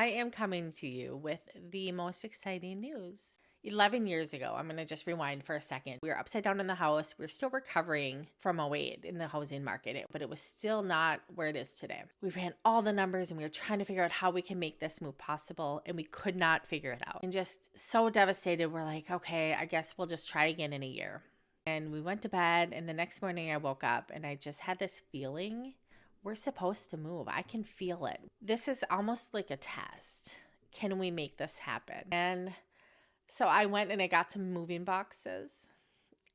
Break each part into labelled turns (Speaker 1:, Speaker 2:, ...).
Speaker 1: am coming to you with the most exciting news. 11 years ago, I'm going to just rewind for a second. We were upside down in the house. We were still recovering from '08 in the housing market, but it was still not where it is today. We ran all the numbers and we were trying to figure out how we can make this move possible, and we could not figure it out. And just so devastated, we're like, okay, I guess we'll just try again in a year. And we went to bed, and the next morning I woke up and I just had this feeling we're supposed to move. I can feel it. This is almost like a test. Can we make this happen? And so I went and I got some moving boxes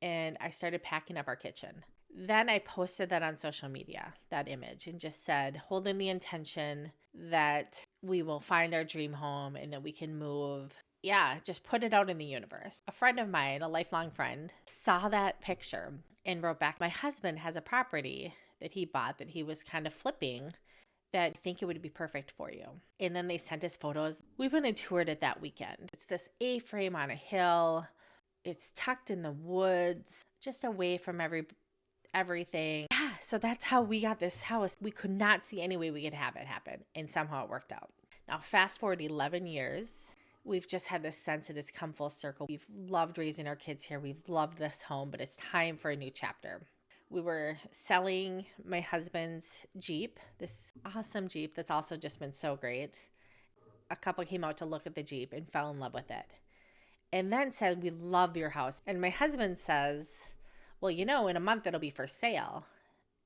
Speaker 1: and I started packing up our kitchen. Then I posted that on social media, that image, and just said, holding the intention that we will find our dream home and that we can move. Yeah, just put it out in the universe. A friend of mine, a lifelong friend, saw that picture and wrote back, my husband has a property that he bought that he was kind of flipping that I think it would be perfect for you. And then they sent us photos. We went and toured it that weekend. It's this A-frame on a hill. It's tucked in the woods, just away from everything. Yeah, so that's how we got this house. We could not see any way we could have it happen, and somehow it worked out. Now, fast forward 11 years. We've just had this sense that it's come full circle. We've loved raising our kids here. We've loved this home, but it's time for a new chapter. We were selling my husband's Jeep, this awesome Jeep that's also just been so great. A couple came out to look at the Jeep and fell in love with it. And then said, we love your house. And my husband says, well, in a month it'll be for sale.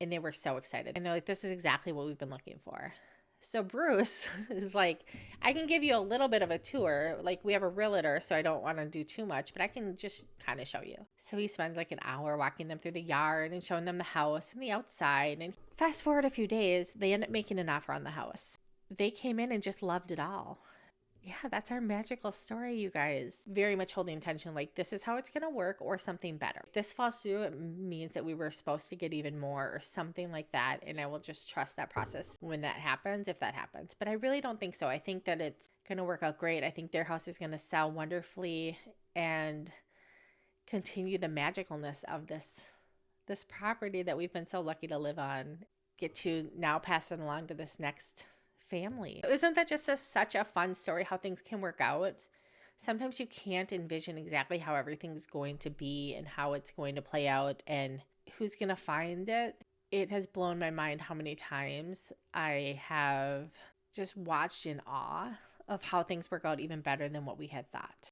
Speaker 1: And they were so excited. And they're like, this is exactly what we've been looking for. So Bruce is like, I can give you a little bit of a tour. Like, we have a realtor, so I don't want to do too much, but I can just kind of show you. So he spends like an hour walking them through the yard and showing them the house and the outside. And fast forward a few days, they end up making an offer on the house. They came in and just loved it all. Yeah, that's our magical story, you guys. Very much holding intention, like this is how it's going to work or something better. If this falls through, it means that we were supposed to get even more or something like that. And I will just trust that process when that happens, if that happens. But I really don't think so. I think that it's going to work out great. I think their house is going to sell wonderfully and continue the magicalness of this property that we've been so lucky to live on. Get to now pass it along to this next family. Isn't that just such a fun story how things can work out? Sometimes you can't envision exactly how everything's going to be and how it's going to play out and who's going to find it. It has blown my mind how many times I have just watched in awe of how things work out even better than what we had thought.